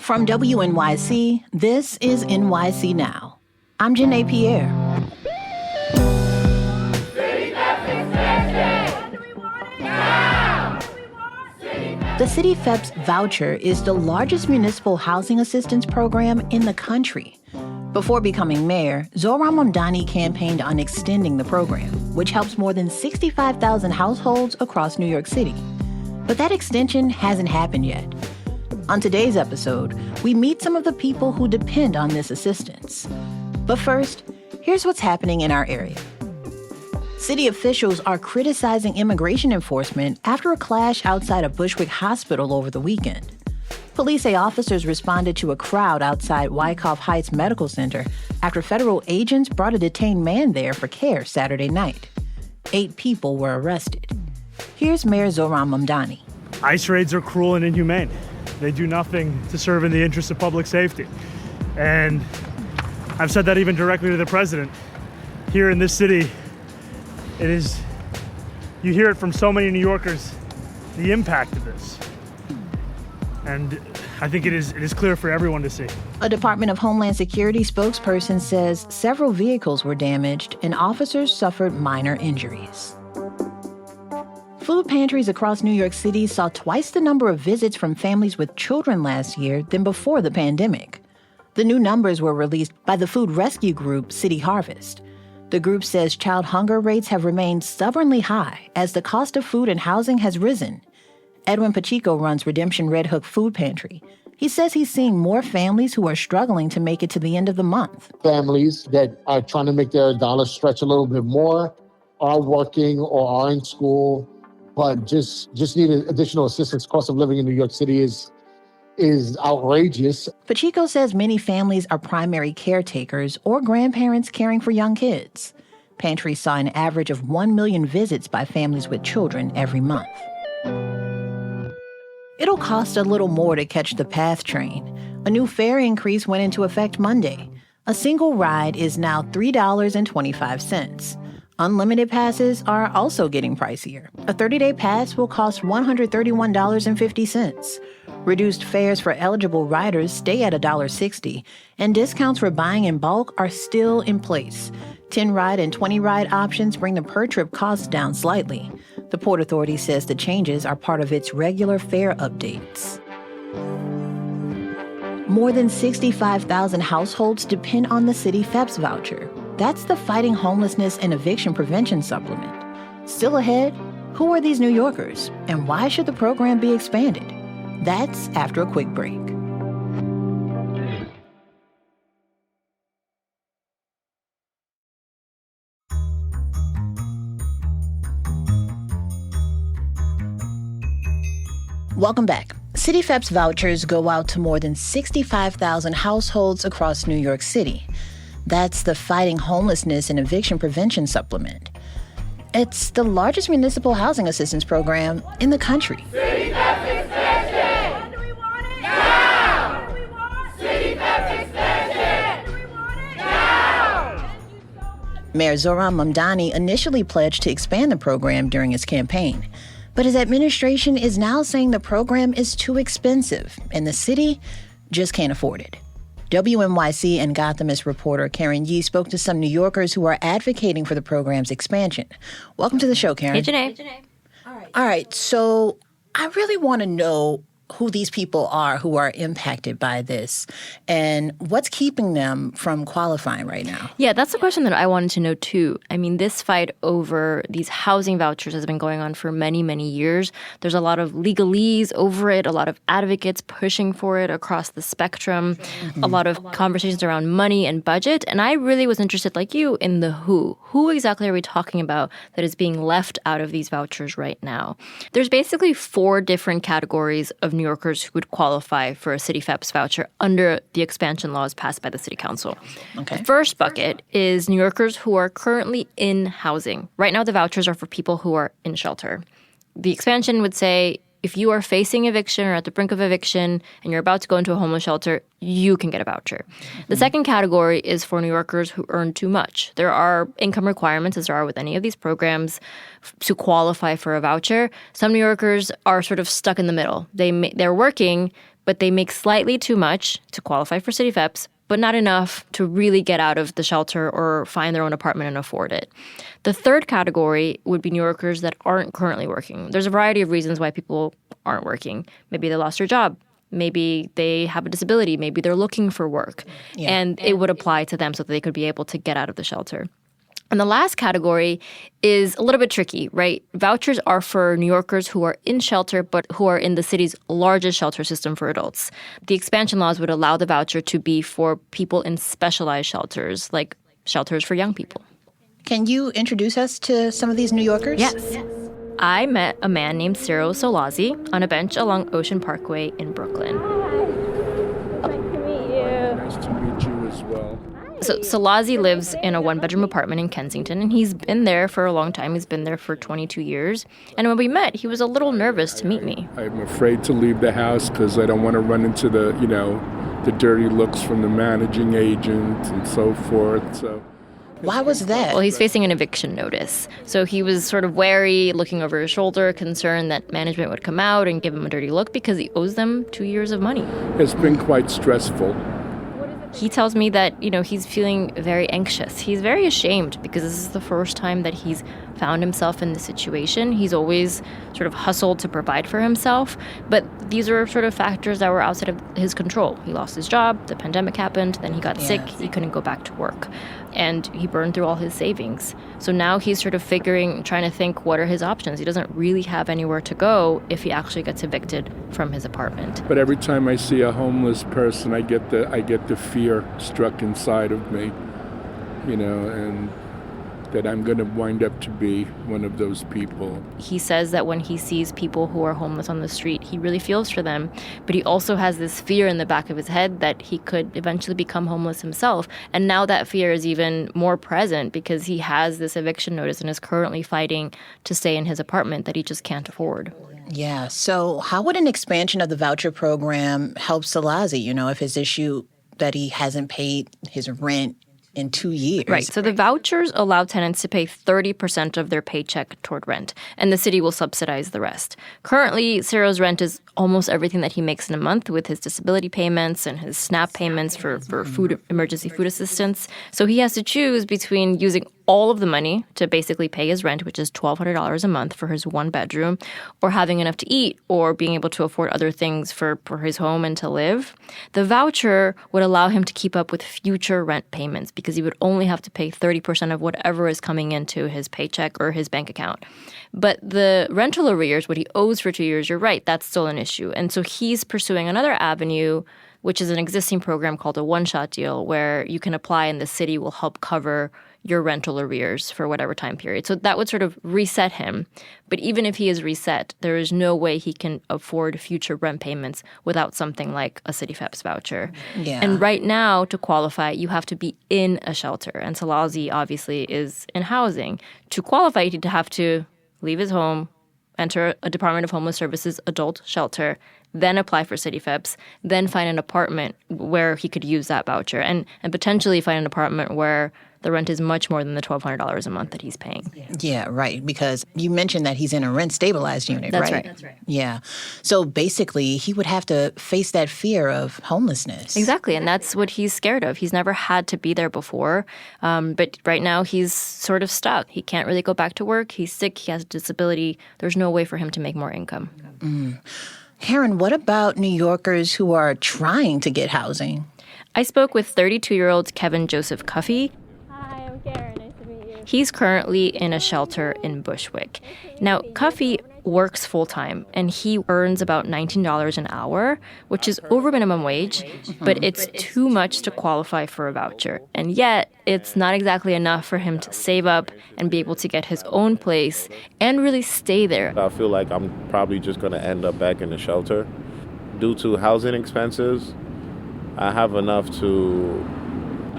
From WNYC, this is NYCNow. I'm Janae Pierre. The CityFHEPS voucher is the largest municipal housing assistance program in the country. Before becoming mayor, Zohran Mamdani campaigned on extending the program, which helps more than 65,000 households across New York City. But that extension hasn't happened yet. On today's episode, we meet some of the people who depend on this assistance. But first, here's what's happening in our area. City officials are criticizing immigration enforcement after a clash outside a Bushwick hospital over the weekend. Police say officers responded to a crowd outside Wyckoff Heights Medical Center after federal agents brought a detained man there for care Saturday night. 8 people were arrested. Here's Mayor Zohran Mamdani. ICE raids are cruel and inhumane. They do nothing to serve in the interest of public safety. And I've said that even directly to the president. Here in this city, you hear it from so many New Yorkers, the impact of this. And I think it is clear for everyone to see. A Department of Homeland Security spokesperson says several vehicles were damaged and officers suffered minor injuries. Food pantries across New York City saw twice the number of visits from families with children last year than before the pandemic. The new numbers were released by the food rescue group City Harvest. The group says child hunger rates have remained stubbornly high as the cost of food and housing has risen. Edwin Pacheco runs Redemption Red Hook Food Pantry. He says he's seeing more families who are struggling to make it to the end of the month. Families that are trying to make their dollars stretch a little bit more are working or are in school, but just need additional assistance. Cost of living in New York City is outrageous. Pacheco says many families are primary caretakers or grandparents caring for young kids. Pantries saw an average of 1 million visits by families with children every month. It'll cost a little more to catch the PATH train. A new fare increase went into effect Monday. A single ride is now $3.25. Unlimited passes are also getting pricier. A 30-day pass will cost $131.50. Reduced fares for eligible riders stay at $1.60, and discounts for buying in bulk are still in place. 10-ride and 20-ride options bring the per-trip costs down slightly. The Port Authority says the changes are part of its regular fare updates. More than 65,000 households depend on the CityFHEPS voucher. That's the Fighting Homelessness and Eviction Prevention Supplement. Still ahead, who are these New Yorkers, and why should the program be expanded? That's after a quick break. Welcome back. CityFHEPS vouchers go out to more than 65,000 households across New York City. That's the Fighting Homelessness and Eviction Prevention Supplement. It's the largest municipal housing assistance program in the country. CityFHEPS extension! When do we want it? Now! When do we want CityFHEPS extension? When do we want it? Now! Mayor Zohran Mamdani initially pledged to expand the program during his campaign. But his administration is now saying the program is too expensive, and the city just can't afford it. WNYC and Gothamist reporter Karen Yee spoke to some New Yorkers who are advocating for the program's expansion. Welcome to the show, Karen. Hey, Janae. All right, so I really want to know who these people are who are impacted by this and what's keeping them from qualifying right now. Yeah, that's the question that I wanted to know, too. I mean, this fight over these housing vouchers has been going on for many, many years. There's a lot of legalese over it, a lot of advocates pushing for it across the spectrum, a lot of conversations around money and budget. And I really was interested, like you, in the who. Who exactly are we talking about that is being left out of these vouchers right now? There's basically 4 different categories of New Yorkers who would qualify for a CityFHEPS voucher under the expansion laws passed by the City Council. Okay. The first bucket is New Yorkers who are currently in housing. Right now, the vouchers are for people who are in shelter. The expansion would say if you are facing eviction or at the brink of eviction and you're about to go into a homeless shelter, you can get a voucher. The second category is for New Yorkers who earn too much. There are income requirements, as there are with any of these programs, to qualify for a voucher. Some New Yorkers are sort of stuck in the middle. They're working, but they make slightly too much to qualify for CityFHEPS, but not enough to really get out of the shelter or find their own apartment and afford it. The third category would be New Yorkers that aren't currently working. There's a variety of reasons why people aren't working. Maybe they lost their job. Maybe they have a disability. Maybe they're looking for work. And it would apply to them so that they could be able to get out of the shelter. And the last category is a little bit tricky, right? Vouchers are for New Yorkers who are in shelter, but who are in the city's largest shelter system for adults. The expansion laws would allow the voucher to be for people in specialized shelters, like shelters for young people. Can you introduce us to some of these New Yorkers? Yes. I met a man named Ciro Sollazzi on a bench along Ocean Parkway in Brooklyn. Nice to meet you as well. So Sollazzi lives in a one-bedroom apartment in Kensington, and he's been there for a long time. He's been there for 22 years. And when we met, he was a little nervous to meet me. I'm afraid to leave the house because I don't want to run into the dirty looks from the managing agent and so forth. So. Why was that? Well, he's facing an eviction notice. So he was sort of wary, looking over his shoulder, concerned that management would come out and give him a dirty look because he owes them 2 years of money. It's been quite stressful. He tells me that, he's feeling very anxious. He's very ashamed because this is the first time that he's found himself in this situation. He's always sort of hustled to provide for himself, but these are sort of factors that were outside of his control. He lost his job, the pandemic happened, then he got sick, he couldn't go back to work, and he burned through all his savings. So now he's sort of trying to think, what are his options? He doesn't really have anywhere to go if he actually gets evicted from his apartment. But every time I see a homeless person, I get the fear struck inside of me, and that I'm going to wind up to be one of those people. He says that when he sees people who are homeless on the street, he really feels for them, but he also has this fear in the back of his head that he could eventually become homeless himself. And now that fear is even more present because he has this eviction notice and is currently fighting to stay in his apartment that he just can't afford. Yeah. So how would an expansion of the voucher program help Sollazzi, if his issue that he hasn't paid his rent in 2 years? Right. So the vouchers allow tenants to pay 30% of their paycheck toward rent, and the city will subsidize the rest. Currently, Ciro's rent is almost everything that he makes in a month with his disability payments and his SNAP payments for emergency food assistance. So he has to choose between using all of the money to basically pay his rent, which is $1,200 a month for his one bedroom, or having enough to eat, or being able to afford other things for his home and to live. The voucher would allow him to keep up with future rent payments because he would only have to pay 30% of whatever is coming into his paycheck or his bank account. But the rental arrears, what he owes for 2 years, you're right, that's still an issue. And so he's pursuing another avenue, which is an existing program called a one-shot deal, where you can apply and the city will help cover your rental arrears for whatever time period. So that would sort of reset him. But even if he is reset, there is no way he can afford future rent payments without something like a CityFHEPS voucher. Yeah. And right now, to qualify, you have to be in a shelter. And Sollazzi obviously is in housing. To qualify, he'd have to leave his home, enter a Department of Homeless Services adult shelter, then apply for CityFHEPS, then find an apartment where he could use that voucher, and potentially find an apartment where the rent is much more than the $1,200 a month that he's paying. Yeah, right. Because you mentioned that he's in a rent-stabilized unit, That's right? That's right. Yeah. So basically, he would have to face that fear of homelessness. Exactly, and that's what he's scared of. He's never had to be there before, but right now he's sort of stuck. He can't really go back to work. He's sick. He has a disability. There's no way for him to make more income. Karen, what about New Yorkers who are trying to get housing? I spoke with 32-year-old Kevin Joseph Cuffy. Hi, I'm Karen. Nice to meet you. He's currently in a shelter in Bushwick. Now, Cuffy works full-time, and he earns about $19 an hour, which is over minimum wage, but it's too much to qualify for a voucher. And yet, it's not exactly enough for him to save up and be able to get his own place and really stay there. I feel like I'm probably just going to end up back in the shelter. Due to housing expenses, I have enough to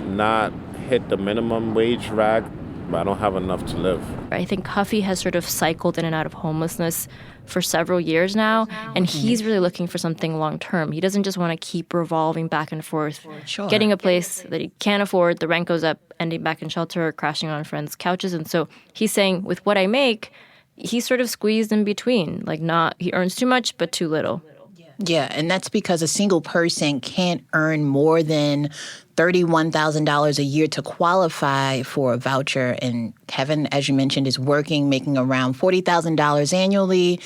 not hit the minimum wage rack, but I don't have enough to live. I think Cuffy has sort of cycled in and out of homelessness for several years now, and he's really looking for something long-term. He doesn't just want to keep revolving back and forth, getting a place that he can't afford, the rent goes up, ending back in shelter, or crashing on friends' couches. And so he's saying, with what I make, he's sort of squeezed in between. He earns too much, but too little. Yeah, and that's because a single person can't earn more than $31,000 a year to qualify for a voucher. And Kevin, as you mentioned, is working, making around $40,000 annually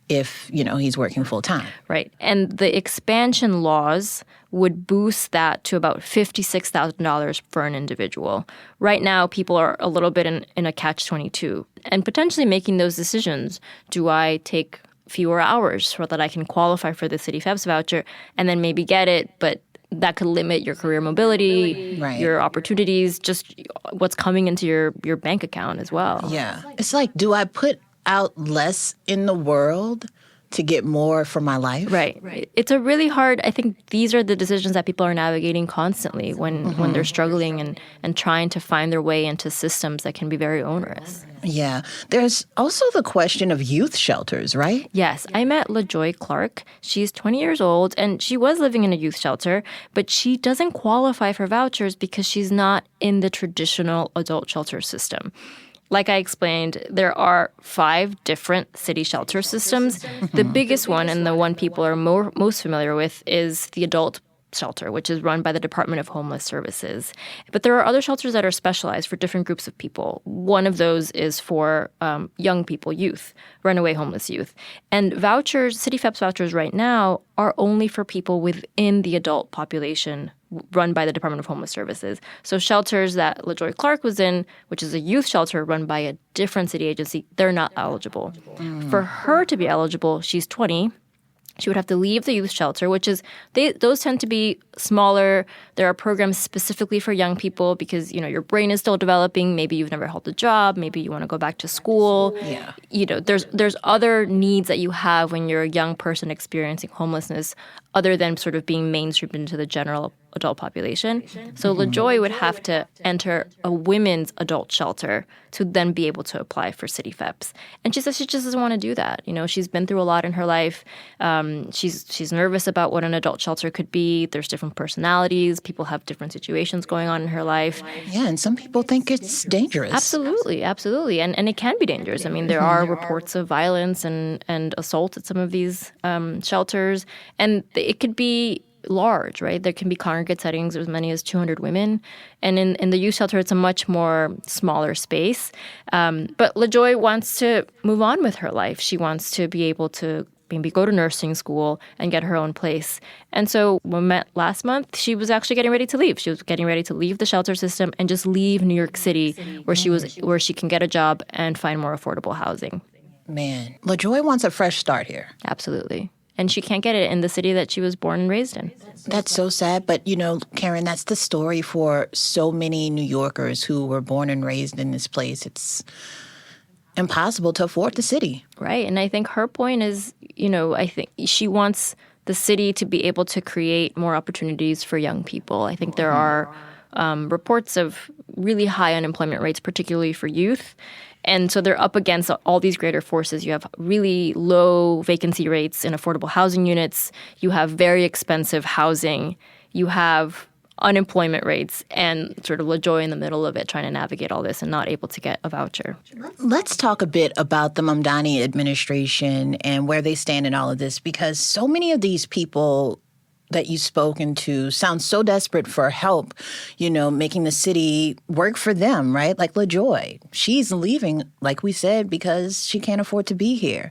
if, he's working full time. Right. And the expansion laws would boost that to about $56,000 for an individual. Right now, people are a little bit in a catch-22 and potentially making those decisions. Do I take fewer hours so that I can qualify for the CityFHEPS voucher and then maybe get it, but that could limit your career mobility, right, your opportunities, just what's coming into your bank account as well. Yeah. It's like, do I put out less in the world to get more for my life? Right. It's a really hard, I think these are the decisions that people are navigating constantly when they're struggling and trying to find their way into systems that can be very onerous. Yeah. There's also the question of youth shelters, right? Yes. I met Lajoy Clark. She's 20 years old, and she was living in a youth shelter, but she doesn't qualify for vouchers because she's not in the traditional adult shelter system. Like I explained, there are 5 different city shelter systems. The biggest one, and the one people are most familiar with, is the adult shelter, which is run by the Department of Homeless Services. But there are other shelters that are specialized for different groups of people. One of those is for young people, youth, runaway homeless youth. And vouchers, CityFHEPS vouchers right now are only for people within the adult population run by the Department of Homeless Services. So shelters that Lajoy Clark was in, which is a youth shelter run by a different city agency, they're not eligible. For her to be eligible, she's 20. She would have to leave the youth shelter, which is, those tend to be smaller. There are programs specifically for young people because, your brain is still developing. Maybe you've never held a job. Maybe you want to go back to school. Yeah. There's other needs that you have when you're a young person experiencing homelessness other than sort of being mainstreamed into the general adult population. So Lajoy would have to enter a women's adult shelter to then be able to apply for CityFHEPS. And she says she just doesn't want to do that. She's been through a lot in her life. She's nervous about what an adult shelter could be. There's different personalities. People have different situations going on in her life. Yeah, and some people think it's dangerous. Absolutely. And it can be dangerous. I mean, there are reports of violence and assault at some of these shelters. And it could be large, right? There can be congregate settings, as many as 200 women. And in the youth shelter, it's a much more smaller space. But Lajoy wants to move on with her life. She wants to be able to maybe go to nursing school and get her own place. And so when we met last month, she was actually getting ready to leave. She was getting ready to leave the shelter system and just leave New York City where she can get a job and find more affordable housing. Man, Lajoy wants a fresh start here. Absolutely. And she can't get it in the city that she was born and raised in. That's so sad. But, Karen, that's the story for so many New Yorkers who were born and raised in this place. It's impossible to afford the city. Right. And I think her point is, I think she wants the city to be able to create more opportunities for young people. I think there are reports of really high unemployment rates, particularly for youth. And so they're up against all these greater forces. You have really low vacancy rates in affordable housing units. You have very expensive housing. You have unemployment rates and sort of Lajoy in the middle of it trying to navigate all this and not able to get a voucher. Let's talk a bit about the Mamdani administration and where they stand in all of this, because so many of these people that you've spoken to sound so desperate for help, making the city work for them, right? Like Lajoy. She's leaving, like we said, because she can't afford to be here.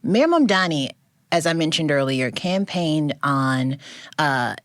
Mayor Mamdani, as I mentioned earlier, campaigned on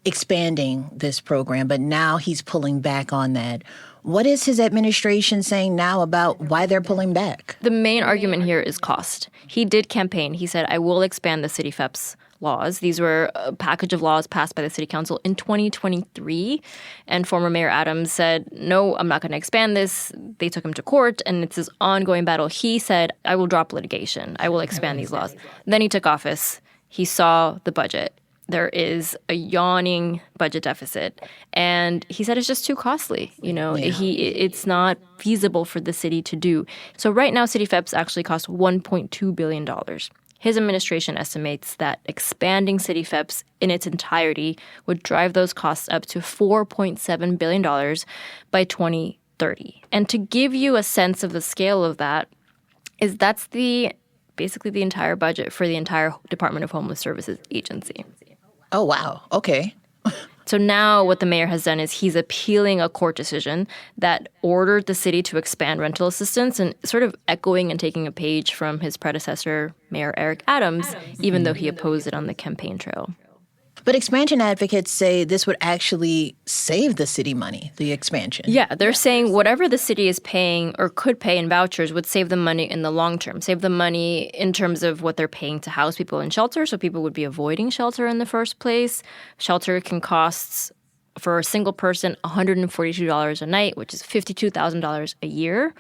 expanding this program, but now he's pulling back on that. What is his administration saying now about why they're pulling back? The main argument here is cost. He did campaign. He said, I will expand the CityFHEPS laws. These were a package of laws passed by the city council in 2023. And former Mayor Adams said, no, I'm not going to expand this. They took him to court, and it's this ongoing battle. He said, I will drop litigation. I will expand these laws. Then he took office. He saw the budget. There is a yawning budget deficit. And he said it's just too costly. It's not feasible for the city to do. So right now, CityFHEPS actually costs $1.2 billion. His administration estimates that expanding CityFHEPS in its entirety would drive those costs up to $4.7 billion by 2030. And to give you a sense of the scale of that, that's the basically the entire budget for the entire Department of Homeless Services agency. Oh, wow. Okay. So now what the mayor has done is he's appealing a court decision that ordered the city to expand rental assistance and sort of echoing and taking a page from his predecessor, Mayor Eric Adams, even though he opposed it on the campaign trail. But expansion advocates say this would actually save the city money, the expansion. Yeah, they're saying whatever the city is paying or could pay in vouchers would save them money in the long term, save them money in terms of what they're paying to house people in shelter, so people would be avoiding shelter in the first place. Shelter can cost, for a single person, $142 a night, which is $52,000 a year.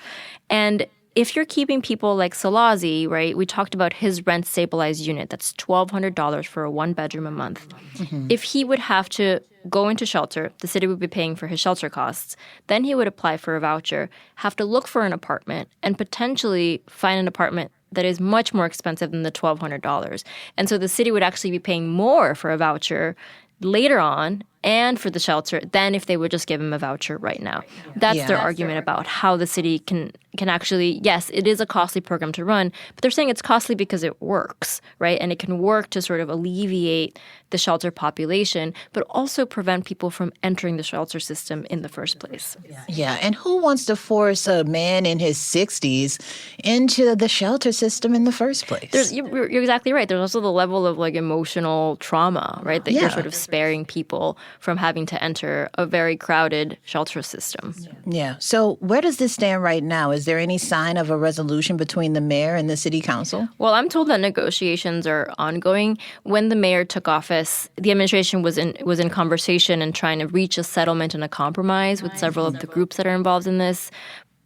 And if you're keeping people like Sollazzi, right, we talked about his rent-stabilized unit. That's $1,200 for a one-bedroom a month. Mm-hmm. If he would have to go into shelter, the city would be paying for his shelter costs. Then he would apply for a voucher, have to look for an apartment, and potentially find an apartment that is much more expensive than the $1,200. And so the city would actually be paying more for a voucher later on and for the shelter than if they would just give him a voucher right now. That's their argument about how the city can actually, yes, it is a costly program to run, but they're saying it's costly because it works, right? And it can work to sort of alleviate the shelter population, but also prevent people from entering the shelter system in the first place. Yeah, and who wants to force a man in his 60s into the shelter system in the first place? You're exactly right. There's also the level of like emotional trauma, right? That you're sort of sparing people from having to enter a very crowded shelter system. Yeah. So where does this stand right now? Is there any sign of a resolution between the mayor and the city council? Well, I'm told that negotiations are ongoing. When the mayor took office, the administration was in conversation and trying to reach a settlement and a compromise with several of the groups that are involved in this.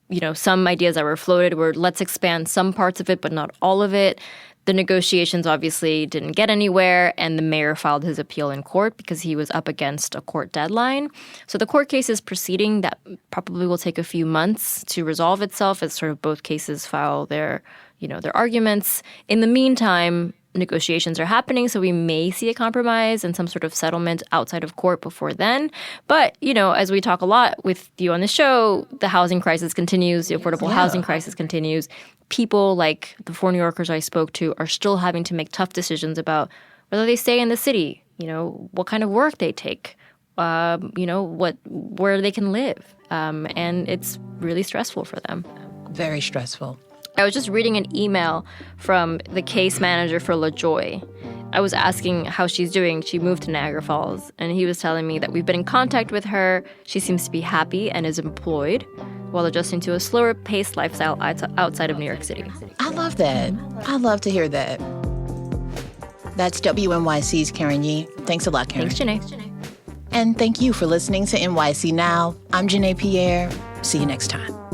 You know, some ideas that were floated were let's expand some parts of it, but not all of it. The negotiations obviously didn't get anywhere, and the mayor filed his appeal in court because he was up against a court deadline. So the court case is proceeding. That probably will take a few months to resolve itself as sort of both cases file their arguments. In the meantime, negotiations are happening, so we may see a compromise and some sort of settlement outside of court before then. But, as we talk a lot with you on the show, the housing crisis continues, the affordable housing crisis continues. People like the 4 New Yorkers I spoke to are still having to make tough decisions about whether they stay in the city, what kind of work they take, where they can live. And it's really stressful for them. Very stressful. I was just reading an email from the case manager for Lajoy. I was asking how she's doing. She moved to Niagara Falls, and he was telling me that we've been in contact with her. She seems to be happy and is employed while adjusting to a slower-paced lifestyle outside of New York City. I love that. I love to hear that. That's WNYC's Karen Yee. Thanks a lot, Karen. Thanks, Janae. And thank you for listening to NYC Now. I'm Janae Pierre. See you next time.